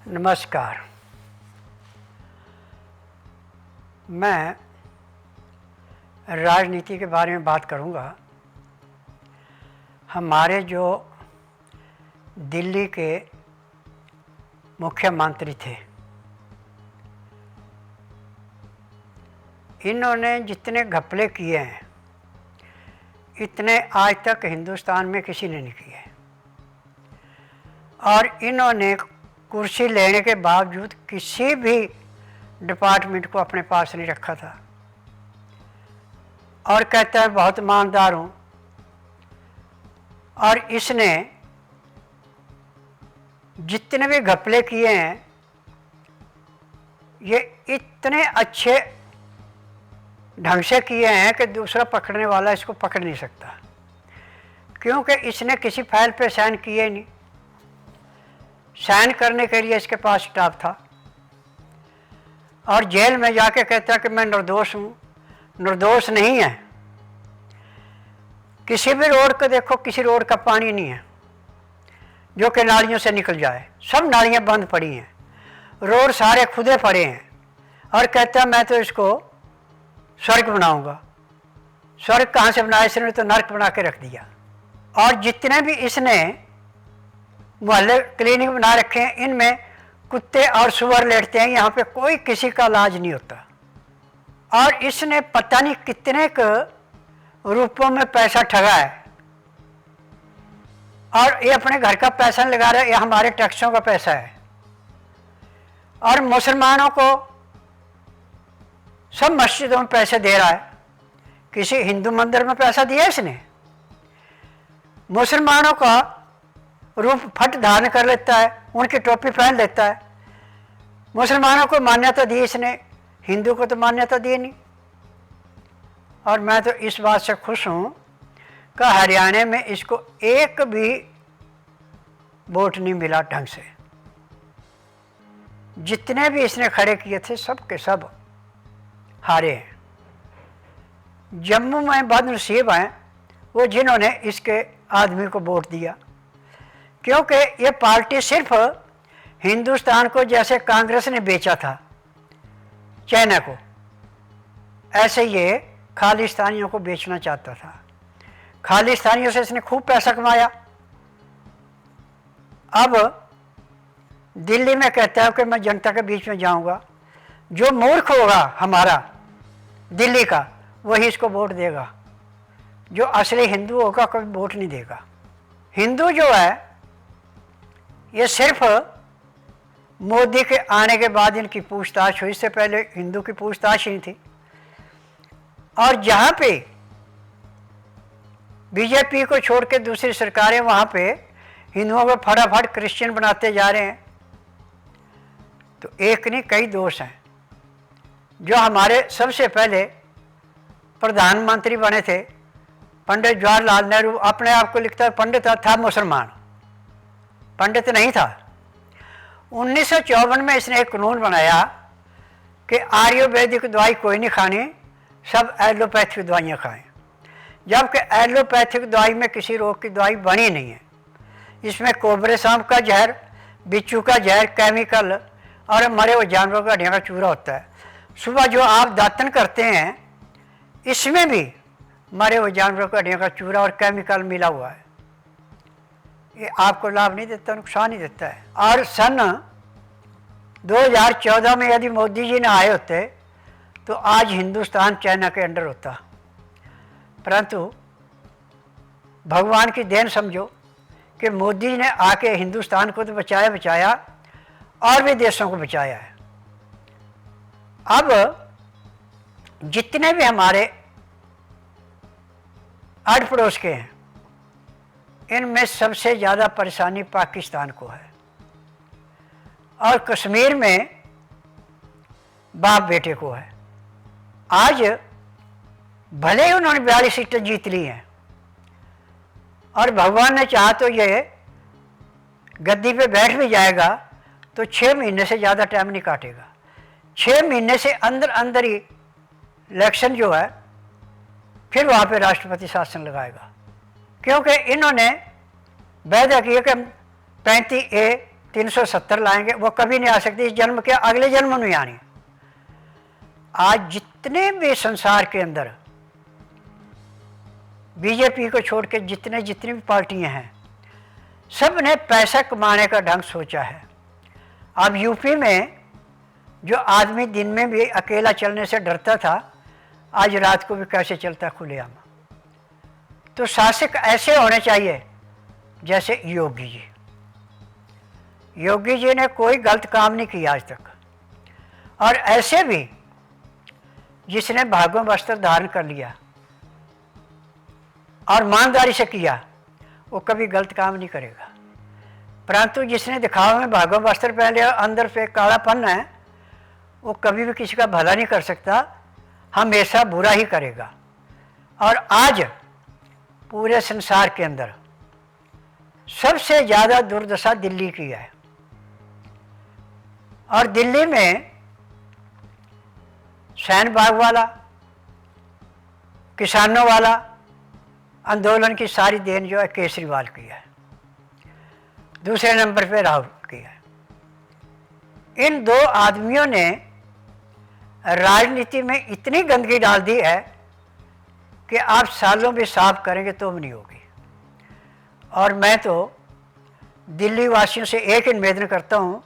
नमस्कार। मैं राजनीति के बारे में बात करूंगा। हमारे जो दिल्ली के मुख्यमंत्री थे, इन्होंने जितने घपले किए हैं इतने आज तक हिंदुस्तान में किसी ने नहीं किए। और इन्होंने कुर्सी लेने के बावजूद किसी भी डिपार्टमेंट को अपने पास नहीं रखा था और कहता है बहुत ईमानदार हूँ। और इसने जितने भी घपले किए हैं ये इतने अच्छे ढंग से किए हैं कि दूसरा पकड़ने वाला इसको पकड़ नहीं सकता, क्योंकि इसने किसी फाइल पे साइन किए नहीं। साइन करने के लिए इसके पास स्टाफ था और जेल में जाके कहता कि मैं निर्दोष हूँ। निर्दोष नहीं है। किसी भी रोड को देखो, किसी रोड का पानी नहीं है जो कि नालियों से निकल जाए। सब नालियाँ बंद पड़ी हैं, रोड सारे खुदे पड़े हैं। और कहता है मैं तो इसको स्वर्ग बनाऊंगा। स्वर्ग कहाँ से बनाया इसने? तो नर्क बना के रख दिया। और जितने भी इसने मोहल्ले क्लिनिक बना रखे हैं, इनमें कुत्ते और सुअर लेटते हैं। यहाँ पे कोई किसी का इलाज नहीं होता। और इसने पता नहीं कितने रूपों में पैसा ठगा है। और ये अपने घर का पैसा लगा रहा है, ये हमारे टैक्सों का पैसा है। और मुसलमानों को सब मस्जिदों में पैसे दे रहा है। किसी हिंदू मंदिर में पैसा दिया इसने? मुसलमानों का रूप फट धारण कर लेता है, उनकी टोपी पहन लेता है। मुसलमानों को मान्यता दी इसने, हिंदू को तो मान्यता दी नहीं। और मैं तो इस बात से खुश हूँ कि हरियाणा में इसको एक भी वोट नहीं मिला ढंग से। जितने भी इसने खड़े किए थे सब के सब हारे हैं। जम्मू में बदनसीब हैं वो जिन्होंने इसके आदमी को वोट दिया, क्योंकि ये पार्टी सिर्फ हिंदुस्तान को जैसे कांग्रेस ने बेचा था चाइना को, ऐसे ये खालिस्तानियों को बेचना चाहता था। खालिस्तानियों से इसने खूब पैसा कमाया। अब दिल्ली में कहता है कि मैं जनता के बीच में जाऊंगा। जो मूर्ख होगा हमारा दिल्ली का वही इसको वोट देगा। जो असली हिंदू होगा कभी वोट नहीं देगा। हिंदू जो है ये सिर्फ मोदी के आने के बाद इनकी पूछताछ हुई, इससे पहले हिंदू की पूछताछ ही थी। और जहाँ पे बीजेपी को छोड़ के दूसरी सरकारें वहाँ पे हिंदुओं को फटाफट क्रिश्चियन बनाते जा रहे हैं। तो एक नहीं कई दोष हैं। जो हमारे सबसे पहले प्रधानमंत्री बने थे पंडित जवाहरलाल नेहरू, अपने आप को लिखता है पंडित था मुसलमान, पंडित नहीं था। 1954 में इसने एक कानून बनाया कि आयुर्वेदिक दवाई कोई नहीं खानी, सब एलोपैथिक दवाइयाँ खाएं। जबकि एलोपैथिक दवाई में किसी रोग की दवाई बनी नहीं है। इसमें कोबरे सांप का जहर, बिच्छू का जहर, केमिकल और मरे हुए जानवरों का हड्डियों का चूरा होता है। सुबह जो आप दातन करते हैं इसमें भी मरे हुए जानवरों का हड्डियों का चूरा और केमिकल मिला हुआ है। ये आपको लाभ नहीं देता, नुकसान ही देता है। और सन 2014 में यदि मोदी जी ने आए होते तो आज हिंदुस्तान चाइना के अंडर होता। परंतु भगवान की देन समझो कि मोदी ने आके हिंदुस्तान को तो बचाया और भी देशों को बचाया है। अब जितने भी हमारे आड़ पड़ोस के हैं इनमें सबसे ज़्यादा परेशानी पाकिस्तान को है। और कश्मीर में बाप बेटे को है। आज भले ही उन्होंने 42 सीटें जीत ली हैं और भगवान ने चाहा तो ये गद्दी पे बैठ भी जाएगा तो 6 महीने से ज़्यादा टाइम नहीं काटेगा। 6 महीने से अंदर अंदर ही इलेक्शन जो है फिर वहाँ पे राष्ट्रपति शासन लगाएगा, क्योंकि इन्होंने वायदा किया कि 35A 370 लाएंगे, वो कभी नहीं आ सकती, इस जन्म के अगले जन्म में नहीं आनी। आज जितने भी संसार के अंदर बीजेपी को छोड़ के जितनी भी पार्टियां हैं, सब ने पैसा कमाने का ढंग सोचा है। अब यूपी में जो आदमी दिन में भी अकेला चलने से डरता था, आज रात को भी कैसे चलता खुलेआम। तो शासक ऐसे होने चाहिए जैसे योगी जी। योगी जी ने कोई गलत काम नहीं किया आज तक, और ऐसे भी जिसने भागवत वस्त्र धारण कर लिया और ईमानदारी से किया, वो कभी गलत काम नहीं करेगा। परंतु जिसने दिखावे में भागवत वस्त्र पहन लिया, अंदर पे कालापन है, वो कभी भी किसी का भला नहीं कर सकता, हमेशा बुरा ही करेगा। और आज पूरे संसार के अंदर सबसे ज़्यादा दुर्दशा दिल्ली की है, और दिल्ली में शाहीन बाग वाला, किसानों वाला आंदोलन की सारी देन जो है केजरीवाल की है, दूसरे नंबर पे राहुल की है। इन दो आदमियों ने राजनीति में इतनी गंदगी डाल दी है कि आप सालों भी साफ करेंगे तो भी नहीं होगी। और मैं तो दिल्ली वासियों से एक ही निवेदन करता हूँ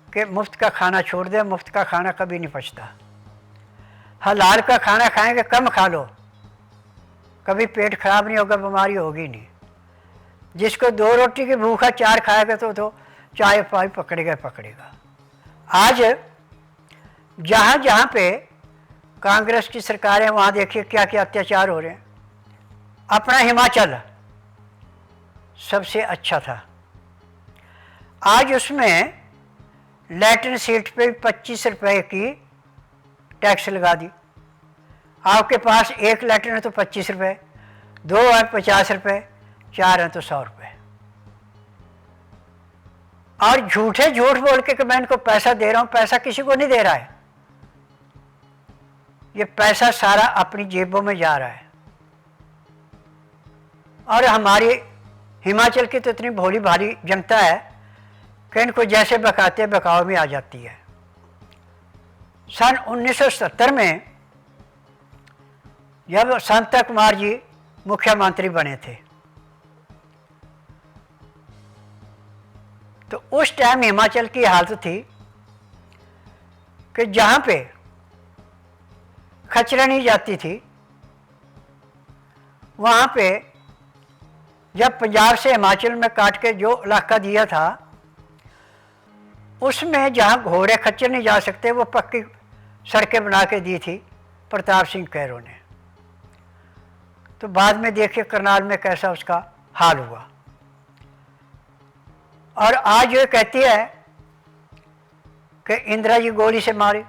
कि मुफ्त का खाना छोड़ दें, मुफ्त का खाना कभी नहीं पचता। हलाल का खाना खाएंगे, कम खा लो, कभी पेट खराब नहीं होगा, बीमारी होगी नहीं। जिसको 2 रोटी की भूखा 4 खाएगा तो चाय पाई पकड़ेगा। आज जहाँ जहाँ पे कांग्रेस की सरकार है, वहाँ देखिए क्या क्या अत्याचार हो रहे हैं। अपना हिमाचल सबसे अच्छा था, आज उसमें लैट्रिन सीट पे 25 रुपए की टैक्स लगा दी। आपके पास एक लैट्रिन है तो 25 रुपये, 2 है 50 रुपये, 4 हैं तो 100 रुपये। और झूठ बोल के कि मैं इनको पैसा दे रहा हूँ, पैसा किसी को नहीं दे रहा है, ये पैसा सारा अपनी जेबों में जा रहा है। और हमारी हिमाचल की तो इतनी भोली भाली जनता है कि इनको जैसे बकाते बकाव में आ जाती है। सन 1970 में जब शांता कुमार जी मुख्यमंत्री बने थे, तो उस टाइम हिमाचल की हालत थी कि जहाँ पे खचरनी जाती थी, वहाँ पे जब पंजाब से हिमाचल में काट के जो इलाका दिया था, उसमें जहाँ घोड़े खच्चर नहीं जा सकते, वो पक्की सड़कें बना के दी थी प्रताप सिंह कैरों ने। तो बाद में देखिए करनाल में कैसा उसका हाल हुआ। और आज ये कहती है कि इंदिरा जी गोली से मारी।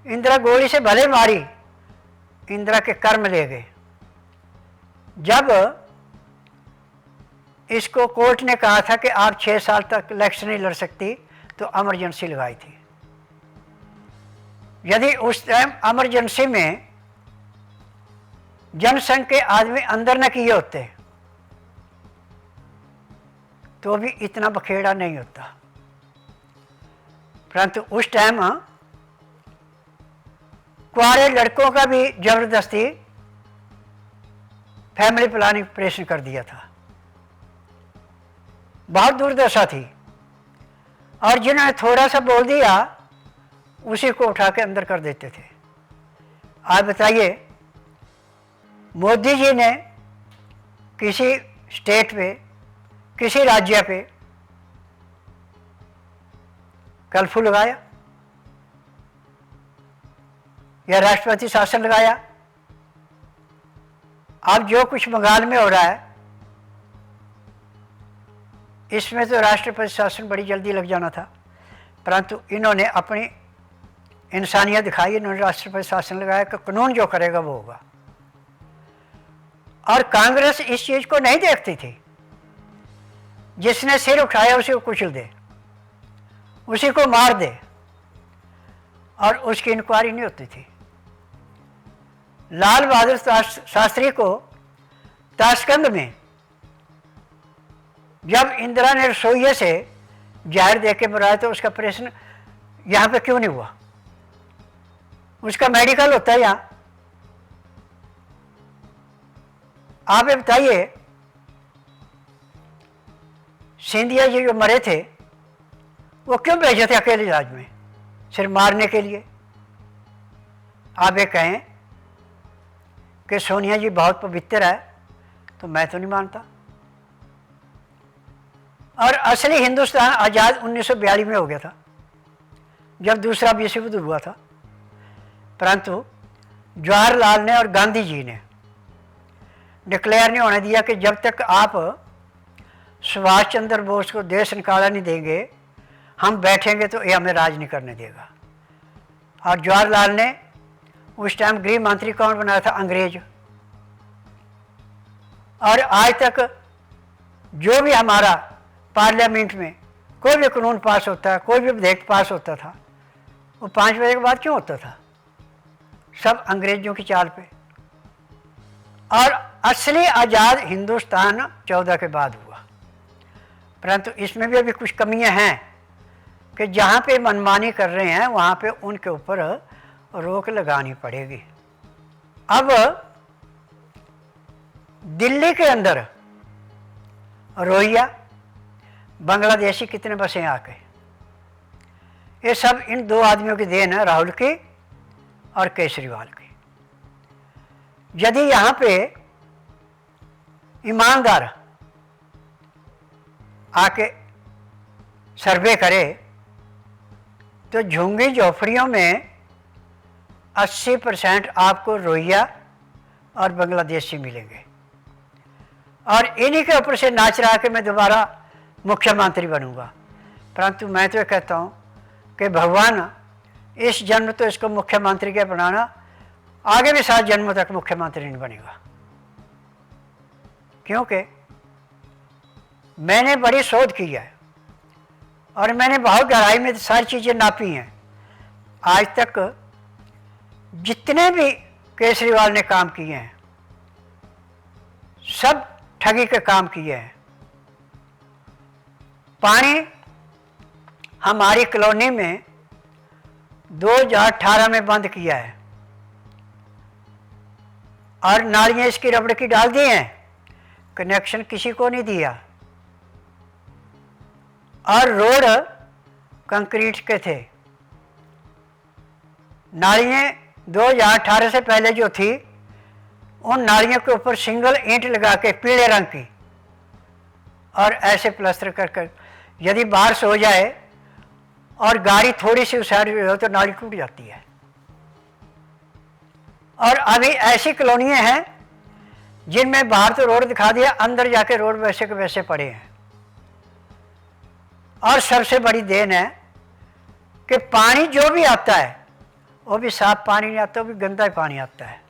इंदिरा गोली से भले मारी, इंदिरा के कर्म ले गए। जब इसको कोर्ट ने कहा था कि आप 6 साल तक इलेक्शन नहीं लड़ सकती, तो इमरजेंसी लगाई थी। यदि उस टाइम इमरजेंसी में जनसंघ के आदमी अंदर न किए होते तो भी इतना बखेड़ा नहीं होता। परंतु उस टाइम कुंवारे लड़कों का भी जबरदस्ती फैमिली प्लानिंग ऑपरेशन कर दिया था। बहुत दुर्दशा थी, और जिन्होंने थोड़ा सा बोल दिया उसी को उठा के अंदर कर देते थे। आप बताइए, मोदी जी ने किसी स्टेट पे, किसी राज्य पे कर्फ्यू लगाया या राष्ट्रपति शासन लगाया? अब जो कुछ बंगाल में हो रहा है, इसमें तो राष्ट्रपति शासन बड़ी जल्दी लग जाना था, परंतु इन्होंने अपनी इंसानियत दिखाई, इन्होंने राष्ट्रपति शासन लगाया कि कानून जो करेगा वो होगा। और कांग्रेस इस चीज़ को नहीं देखती थी। जिसने सिर उठाया उसी को कुचल दे, उसी को मार दे, और उसकी इंक्वायरी नहीं होती थी। लाल बहादुर शास्त्री को ताशकंद में जब इंदिरा ने रसोइये से जहर दे के मराया तो उसका ऑपरेशन यहाँ पे क्यों नहीं हुआ? उसका मेडिकल होता है यहाँ। आप ये बताइए, सिंधिया जी जो मरे थे वो क्यों भेजे थे अकेले जहाज में? सिर्फ मारने के लिए? आप ये कहें कि सोनिया जी बहुत पवित्र है तो मैं तो नहीं मानता। और असली हिंदुस्तान आज़ाद 1942 में हो गया था, जब दूसरा विश्व युद्ध हुआ था। परंतु जवाहरलाल ने और गांधी जी ने डिक्लेयर नहीं होने दिया कि जब तक आप सुभाष चंद्र बोस को देश निकाला नहीं देंगे, हम बैठेंगे तो ये हमें राज नहीं करने देगा। और जवाहरलाल ने उस टाइम गृह मंत्री कौन बनाया था? अंग्रेज। और आज तक जो भी हमारा पार्लियामेंट में कोई भी कानून पास होता है, कोई भी विधेयक पास होता था, वो 5 बजे के बाद क्यों होता था? सब अंग्रेजों की चाल पे। और असली आज़ाद हिंदुस्तान 14 के बाद हुआ। परंतु इसमें भी अभी कुछ कमियां हैं कि जहाँ पे मनमानी कर रहे हैं वहाँ पे उनके ऊपर रोक लगानी पड़ेगी। अब दिल्ली के अंदर रोहिंग्या, बांग्लादेशी कितने बसे हैं आके? ये सब इन 2 आदमियों की देन है, राहुल की और केजरीवाल की। यदि यहाँ पे ईमानदार आके सर्वे करे तो झुंगी झोपड़ियों में 80% आपको रोहिंग्या और बांग्लादेशी मिलेंगे। और इन्हीं के ऊपर से नाच रहा कि मैं दोबारा मुख्यमंत्री बनूंगा। परंतु मैं तो कहता हूँ कि भगवान इस जन्म तो इसको मुख्यमंत्री के बनाना, आगे भी 7 जन्मों तक मुख्यमंत्री नहीं बनेगा। क्योंकि मैंने बड़ी शोध की है और मैंने बहुत गहराई में सारी चीज़ें नापी हैं। आज तक जितने भी केजरीवाल ने काम किए हैं सब ठगी के काम किए हैं। पानी हमारी कॉलोनी में 2018 में बंद किया है और नालियाँ इसकी रबड़ की डाल दी हैं, कनेक्शन किसी को नहीं दिया। और रोड कंक्रीट के थे। नालियाँ 2018 से पहले जो थी उन नालियों के ऊपर सिंगल ईंट लगा के पीले रंग की और ऐसे प्लास्टर कर यदि बारिश हो जाए और गाड़ी थोड़ी सी उस साइड हो तो नाली टूट जाती है। और अभी ऐसी कॉलोनियाँ हैं जिनमें बाहर तो रोड दिखा दिया, अंदर जाके रोड वैसे के वैसे पड़े हैं। और सबसे बड़ी देन है कि पानी जो भी आता है वो भी साफ पानी नहीं आता, वो भी गंदा ही पानी आता है।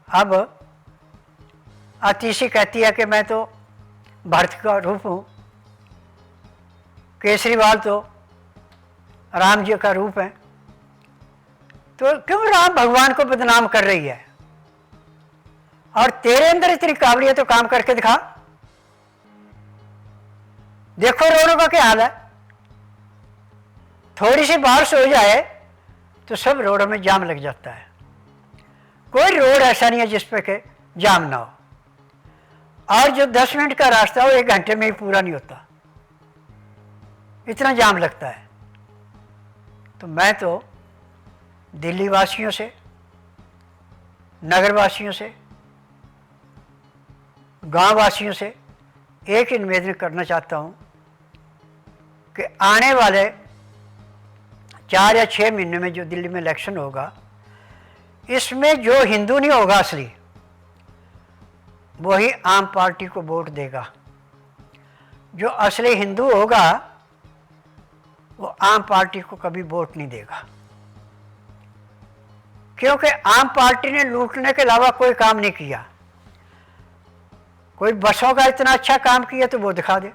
अब आतिशी कहती है कि मैं तो भारत का रूप हूँ, केजरीवाल तो राम जी का रूप है, तो क्यों राम भगवान को बदनाम कर रही है? और तेरे अंदर इतनी काबिलियत तो काम करके दिखा। देखो रोडों का क्या हाल है, थोड़ी सी बारिश हो जाए तो सब रोडों में जाम लग जाता है। कोई रोड ऐसा नहीं है जिस पे के जाम ना हो, और जो 10 मिनट का रास्ता हो 1 घंटे में ही पूरा नहीं होता, इतना जाम लगता है। तो मैं तो दिल्ली वासियों से, नगर वासियों से, गांव वासियों से एक ही निवेदन करना चाहता हूं कि आने वाले 4 या 6 महीने में जो दिल्ली में इलेक्शन होगा, इसमें जो हिंदू नहीं होगा असली, वही आम पार्टी को वोट देगा। जो असली हिंदू होगा वो आम पार्टी को कभी वोट नहीं देगा, क्योंकि आम पार्टी ने लूटने के अलावा कोई काम नहीं किया। कोई बसों का इतना अच्छा काम किया तो वो दिखा दे,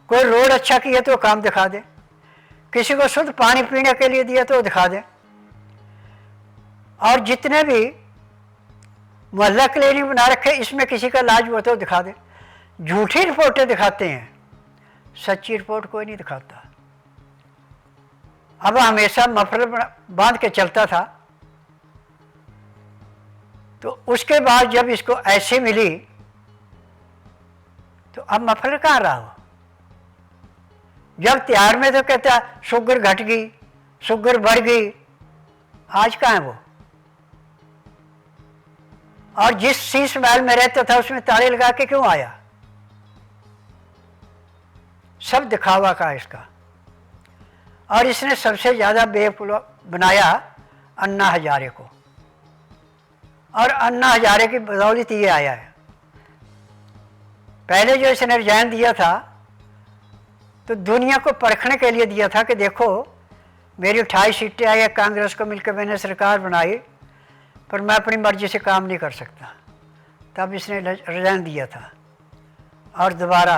कोई रोड अच्छा किया तो काम दिखा दे, किसी को शुद्ध पानी पीने के लिए दिया तो दिखा दे। और जितने भी मोहल्ला क्लिनिक बना रखे, इसमें किसी का इलाज हुआ तो दिखा दे। झूठी रिपोर्टें दिखाते हैं, सच्ची रिपोर्ट कोई नहीं दिखाता। अब हमेशा मफलर बांध के चलता था, तो उसके बाद जब इसको ऐसे मिली तो अब मफलर कहाँ रहा हो। जब त्योहार में तो कहता शुगर घट गई, शुगर बढ़ गई, आज कहाँ है वो। और जिस शीश महल में रहता था उसमें ताले लगा के क्यों आया। सब दिखावा का इसका। और इसने सबसे ज़्यादा बेवकूफ़ बनाया अन्ना हजारे को, और अन्ना हजारे की बदौलत ये आया है। पहले जो इसने रिजाइन दिया था तो दुनिया को परखने के लिए दिया था कि देखो मेरी 28 सीटें आई है, कांग्रेस को मिलकर मैंने सरकार बनाई, पर मैं अपनी मर्जी से काम नहीं कर सकता। तब इसने रिजाइन दिया था। और दोबारा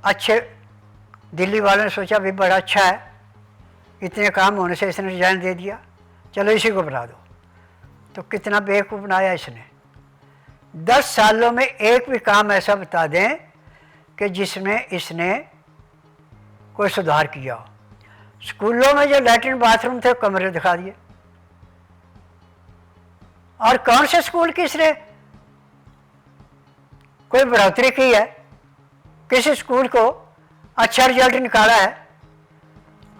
अच्छे दिल्ली वालों ने सोचा भी बड़ा अच्छा है, इतने काम होने से इसने रिजाइन दे दिया, चलो इसी को बना दो। तो कितना बेवकूफ़ बनाया इसने। 10 सालों में एक भी काम ऐसा बता दें कि जिसमें इसने कोई सुधार किया हो। स्कूलों में जो लैट्रिन बाथरूम थे कमरे दिखा दिए। और कौन से स्कूल की इसने कोई बढ़ोतरी की है, किसी स्कूल को अच्छा रिजल्ट निकाला है।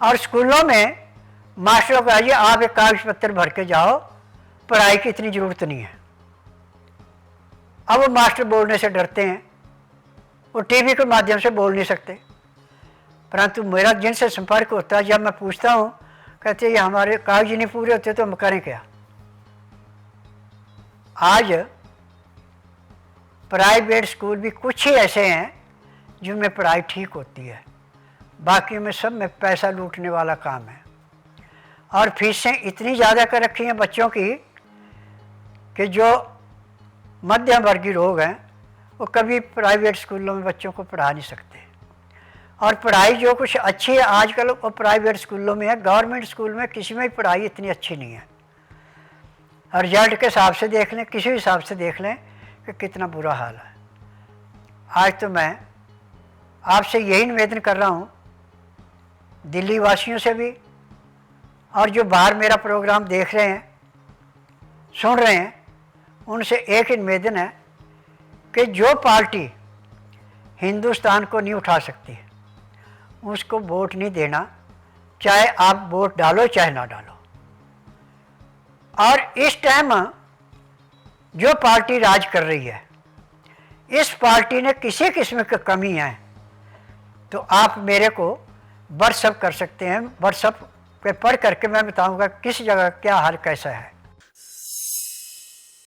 और स्कूलों में मास्टरों को आइए आप एक कागज पत्र भर के जाओ, पढ़ाई की इतनी ज़रूरत नहीं है। अब वो मास्टर बोलने से डरते हैं, वो टीवी के माध्यम से बोल नहीं सकते। परंतु मेरा जिनसे संपर्क होता है, जब मैं पूछता हूँ कहते ये हमारे कागज नहीं पूरे होते तो हम करें क्या। आज प्राइवेट स्कूल भी कुछ ही ऐसे हैं जिनमें पढ़ाई ठीक होती है, बाकी में सब में पैसा लूटने वाला काम है। और फीसें इतनी ज़्यादा कर रखी हैं बच्चों की कि जो मध्यम वर्गीय लोग हैं वो कभी प्राइवेट स्कूलों में बच्चों को पढ़ा नहीं सकते। और पढ़ाई जो कुछ अच्छी है आजकल वो प्राइवेट स्कूलों में है, गवर्नमेंट स्कूल में किसी में भी पढ़ाई इतनी अच्छी नहीं है। और रिजल्ट के हिसाब से देख लें, किसी हिसाब से देख लें कि कितना बुरा हाल है। आज तो मैं आपसे यही निवेदन कर रहा हूँ, दिल्ली वासियों से भी, और जो बाहर मेरा प्रोग्राम देख रहे हैं, सुन रहे हैं, उनसे एक ही निवेदन है कि जो पार्टी हिंदुस्तान को नहीं उठा सकती उसको वोट नहीं देना, चाहे आप वोट डालो चाहे ना डालो। और इस टाइम जो पार्टी राज कर रही है, इस पार्टी ने किसी किस्म की कमी है तो आप मेरे को व्हाट्सअप कर सकते हैं। व्हाट्सअप पे पढ़ करके मैं बताऊंगा किस जगह क्या हाल कैसा है।